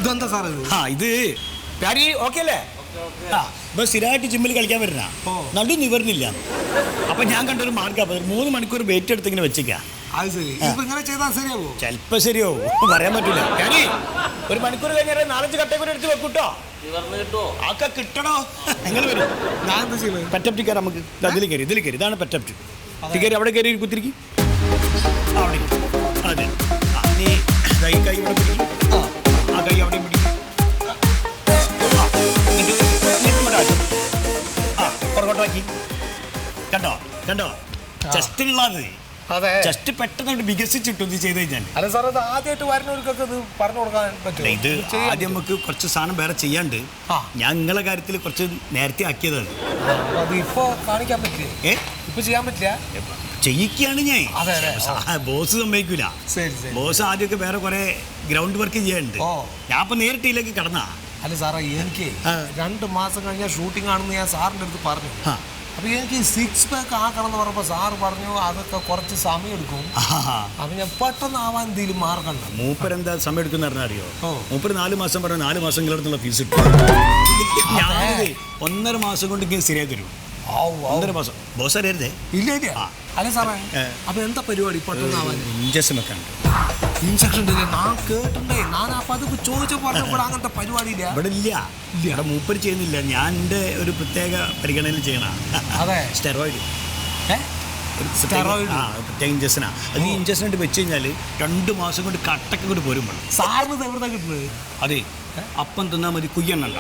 ഇതെന്താ സാറേ ഇത് പ്യാരി ഓക്കെ അല്ലേ? ബസ് സ്ഥിരമായിട്ട് ജിമ്മിൽ കളിക്കാൻ വരുന്ന നടു നിവർന്നില്ല. അപ്പൊ ഞാൻ കണ്ടൊരു മാർഗം 3 മണിക്കൂർ വെയിറ്റ് എടുത്ത് ഇങ്ങനെ വെച്ചേക്കാം. അത് ശരി. ഇങ്ങനെ ചെയ്താൽ ശരിയാവോ? ചിലപ്പോ ശരിയാവും, പറയാൻ പറ്റൂല. പ്യാരി 1 മണിക്കൂർ കഴിഞ്ഞാൽ 4-5 കട്ടയും എടുത്ത് വെക്കൂട്ടോ. ആക്കെ കിട്ടണോ? എങ്ങനെ വരും? ഞാൻ എന്താ ചെയ്യുന്നത്? പെറ്റപ്റ്റി കയറി നമുക്ക് ഇതിൽ കയറി. ഇതാണ് പെറ്റപ്റ്റി. കയറി അവിടെ കയറി കുത്തിരിക്കും. അവിടെ അതെ. നീ കൈ ഇവിടെ പിടിക്കും. ആ കൈ അവിടെ പിടിക്കും. പുറകോട്ടാക്കി. കണ്ടോ ചെസ്റ്റിനുള്ളത്. ചെസ്റ്റ് പെട്ടെന്ന് വികസിച്ചിട്ടു ഇത് ചെയ്ത് കഴിഞ്ഞാൽ. അല്ല സാർ, അത് ആദ്യമായിട്ട് വരുന്നവർക്കൊക്കെ ഇത് പറഞ്ഞു കൊടുക്കാൻ പറ്റും. ഇത് ആദ്യം നമുക്ക് കുറച്ച് സാധനം വേറെ ചെയ്യാണ്ട് ഞാൻ നിങ്ങളെ കാര്യത്തിൽ കുറച്ച് നേരത്തെ ആക്കിയതാണ്. അത് ഇപ്പൊ കാണിക്കാൻ പറ്റില്ലേ? ഇപ്പൊ ചെയ്യാൻ പറ്റില്ല. ചെയ്യിക്കുകയാണ് ഞാൻ. ബോസ് സമ്മതിക്കൂല. ബോസ് ആദ്യമൊക്കെ വേറെ കുറെ ഗ്രൗണ്ട് വർക്ക് ചെയ്യാനുണ്ട്. ഞാൻ ഇപ്പൊ നേരിട്ട് ഇതിലേക്ക് കടന്നാ. അല്ല സാറേ, എനിക്ക് 2 മാസം കഴിഞ്ഞാൽ ഷൂട്ടിംഗ് ആണെന്ന് ഞാൻ സാറിൻ്റെ അടുത്ത് പറഞ്ഞു. അപ്പൊ എനിക്ക് 6 പാക്ക് ആക്കണമെന്ന് പറഞ്ഞപ്പോൾ സാറ് പറഞ്ഞു അതൊക്കെ കുറച്ച് സമയം എടുക്കും. അപ്പൊ ഞാൻ പെട്ടെന്ന് ആവാൻ എന്തെങ്കിലും മാർഗം. മൂപ്പര് എന്താ സമയം എടുക്കുന്ന അറിയോ? മൂപ്പര് 4 മാസം പറഞ്ഞ 4 മാസം നിങ്ങളടുത്തുള്ള ഫീസ് കിട്ടും. 1.5 മാസം കൊണ്ട് ഇങ്ങനെ ശരിയായി തരും. 1.5 മാസം ബോസ് അറിയരുതേ. ഇല്ല. അല്ല സാറേ, അപ്പൊ എന്താ പരിപാടി? പെട്ടെന്ന് ആവാൻ ഇഞ്ചക്ഷൻ ഒക്കെ ഉണ്ട്. ഇൻജക്ഷൻ ഞാൻ കേട്ടിട്ടുണ്ടേ. ഞാൻ അപ്പൊ അത് ചോദിച്ചു പറഞ്ഞപ്പോൾ അങ്ങനത്തെ പരിപാടി ഇല്ല. ഇവിടെ ഇല്ല. മൂപ്പര് ചെയ്യുന്നില്ല. ഞാൻ എൻ്റെ ഒരു പ്രത്യേക പരിഗണനയിൽ ചെയ്യണ. സ്റ്റെറോയിഡ്. പ്രത്യേക ഇഞ്ചക്ഷനാ. അത് ഈ ഇഞ്ചക്ഷൻ ആയിട്ട് വെച്ച് കഴിഞ്ഞാൽ 2 മാസം കൊണ്ട് കട്ടൊക്കെ കൊണ്ട് പോരും. സാറിന് എവിടെ കിട്ടുന്നത്? അതെ, അപ്പം തിന്നാൽ മതി, കുയ്യണ്ണല്ല.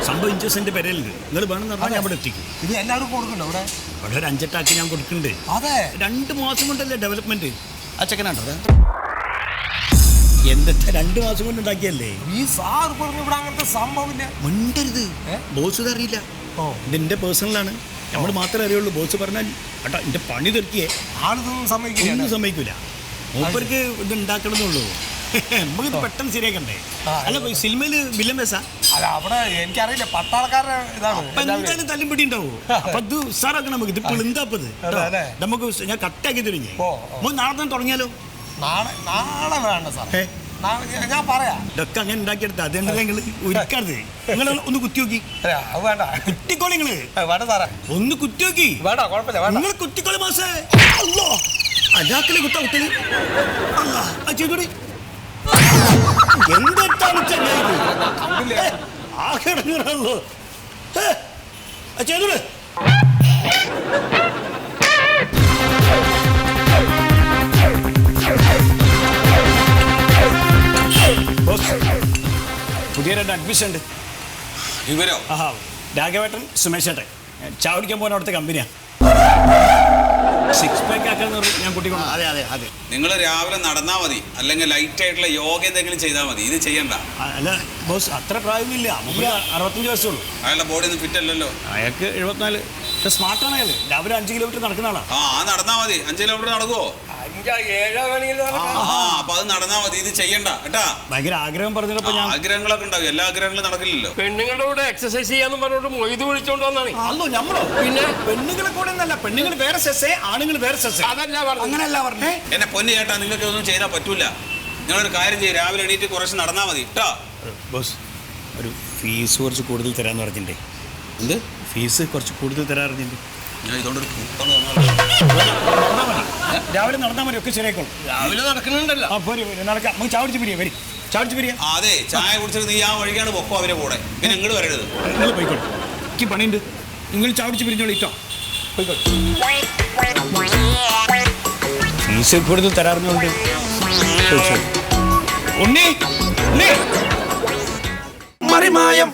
സംഭവം ഇഞ്ചക്ഷൻ്റെ പെരലുണ്ട്. നിങ്ങൾ വേണമെന്ന് പറഞ്ഞാൽ ഞാൻ ഇവിടെ എത്തിക്കും. ഇത് എല്ലാവരും കൊടുക്കണ്ടോ? ഇവിടെ ഒരു 5-8 ആക്കി ഞാൻ കൊടുക്കുന്നുണ്ട്. അതെ, 2 മാസം കൊണ്ടല്ലേ ഡെവലപ്മെന്റ്. ആ ചെക്കനാണ്ടോ എന്തൊക്കെ 2 മാസം കൊണ്ട് ഉണ്ടാക്കിയല്ലേ. ഈ സാർ പറഞ്ഞു ഇവിടെ അങ്ങനത്തെ സംഭവമില്ല. മിണ്ടരുത്, ബോസ് ഇതറിയില്ല. ഇതെന്റെ പേഴ്സണലാണ്. നമ്മൾ മാത്രമേ അറിയുള്ളൂ. ബോസ് പറഞ്ഞാൽ കേട്ടോ എന്റെ പണി തീർക്കിയേ ആളൊന്നും സമ്മതിക്കൂല. മൂപ്പർക്ക് ഇത് ഉണ്ടാക്കണമെന്നുള്ളൂ. നമുക്കിത് പെട്ടെന്ന് ശരിയാക്കണ്ടേ? അല്ല, സിനിമയില് വില്ലൻ വേസാ. അല്ല, അവിടെ എനിക്കറിയില്ല, പട്ടാളക്കാരുടെ ഇതാണ്. അപ്പൊ എന്തായാലും തല്ലുംപിടി ഉണ്ടാവും. അപ്പൊ ഇത് ഉസാറാക്കണം. നമുക്ക് ഇത് പിളുന്താപ്പത് നമുക്ക് ഞാൻ കട്ടാക്കി തുടങ്ങി. നാളെ തന്നെ തുടങ്ങിയാലോ? നാളെ വേണ്ട സാർ, ഞാൻ പറയാം. ഇതൊക്കെ അങ്ങനെ ഉണ്ടാക്കിയെടുത്ത അതുകൊണ്ട് നിങ്ങൾ ഒരുക്കരുത്. നിങ്ങൾ ഒന്ന് കുത്തി നോക്കി. വേണ്ട, കുത്തിക്കോളി. നിങ്ങള് വേണ്ട സാറേ, ഒന്ന് കുത്തി നോക്കി. വേണ്ട, കുഴപ്പമില്ല. നിങ്ങൾ കുത്തിക്കോളി മാസേ. അല്ലാക്കല് കുത്ത കുത്തല് ചെയ്തോടി. എന്താണ് ആകെടങ്ങാണല്ലോ ചെയ്തോളൂ. പുതിയ 2 അഡ്മിഷൻ ഉണ്ട്. ഇവരോ? രാഘവേട്ടൻ, സുമേഷ് ഏട്ടൻ. ചാവടിക്കാൻ പോകുന്ന അവിടുത്തെ കമ്പനിയാണ്. 6 പാക്ക് ആക്കാന്ന് ഞാൻ കുട്ടിക്കൊണ്ട്. അതെ. നിങ്ങൾ രാവിലെ നടന്നാ മതി, അല്ലെങ്കിൽ ലൈറ്റ് ആയിട്ടുള്ള യോഗ എന്തെങ്കിലും ചെയ്താൽ മതി. ഇത് ചെയ്യണ്ട. അല്ല ബോസ്, അത്ര പ്രായമൊന്നുമില്ല. 65 വയസ്സുള്ളൂ. അയാളുടെ ബോഡി ഒന്നും ഫിറ്റ് അല്ലല്ലോ. അയാൾക്ക് 74. സ്മാർട്ടാണ് അയാൾ. രാവിലെ 5 കിലോമീറ്റർ നടക്കുന്ന ആളാണ്. നടന്നാ മതി. 5 കിലോമീറ്റർ നടക്കുവോ? അപ്പൊ അത് നടന്നാ മതി. ഇത് ചെയ്യണ്ട കേട്ടാ. ഭയങ്കര ആഗ്രഹം പറഞ്ഞപ്പോ ആഗ്രഹങ്ങളൊക്കെ ഉണ്ടാവും. എല്ലാ ആഗ്രഹങ്ങളും നടക്കില്ലല്ലോ. പെണ്ണുങ്ങളുടെ കൂടെ എക്സസൈസ് ചെയ്യാന്ന് പറഞ്ഞോണ്ട് മൊയ്ത് വിളിച്ചോണ്ട് വന്നാണ്. നമ്മളോ? പിന്നെ പെണ്ണുങ്ങളെ കൂടെ ഒന്നല്ല. പെണ്ണുങ്ങൾ വേറെ സെസ്സേ, ആണുങ്ങൾ വേറെ സെസ്സേ. അങ്ങനെയല്ല പറഞ്ഞേ. എന്നെ പൊന്നു ചേട്ടാ, നിങ്ങൾക്ക് ഒന്നും ചെയ്താൽ പറ്റൂല. നിങ്ങളൊരു കാര്യം ചെയ്യും, രാവിലെ എണീറ്റ് കുറച്ച് നടന്നാ മതി കേട്ടോ. ബോസ്, ഒരു ഫീസ് കുറച്ച് കൂടുതൽ തരാന്ന് പറഞ്ഞിട്ടേ. എന്ത് ഫീസ് കുറച്ച് കൂടുതൽ തരാറിഞ്ഞിട്ടുണ്ട്. ഞാൻ ഇതുകൊണ്ട് രാവിലെ നടന്നാൽ മതി, ഒക്കെ ശരിയായിക്കോളും. രാവിലെ നടക്കുന്നുണ്ടല്ലോ. നടക്കാം. നമുക്ക് ചാവടിച്ച് പിരിയാ. ചാവടിച്ച് പിരിയാ. അതെ, ചായ കുടിച്ചിട്ട് നീ ആ വഴിക്കാണ് പൊക്കോ അവരെ കൂടെ. പിന്നെ ഇങ്ങോട്ട് വരരുത്. നിങ്ങൾ പോയിക്കോളൂ, എനിക്ക് പണിയുണ്ട്. നിങ്ങൾ ചാവടിച്ച് പിരിഞ്ഞോളൂ. ഇട്ടോ പോയിക്കോളൂ. ഫീസ് കൂടുതൽ തരാറുണ്ട്. ഉണ്ണി മറിമായം.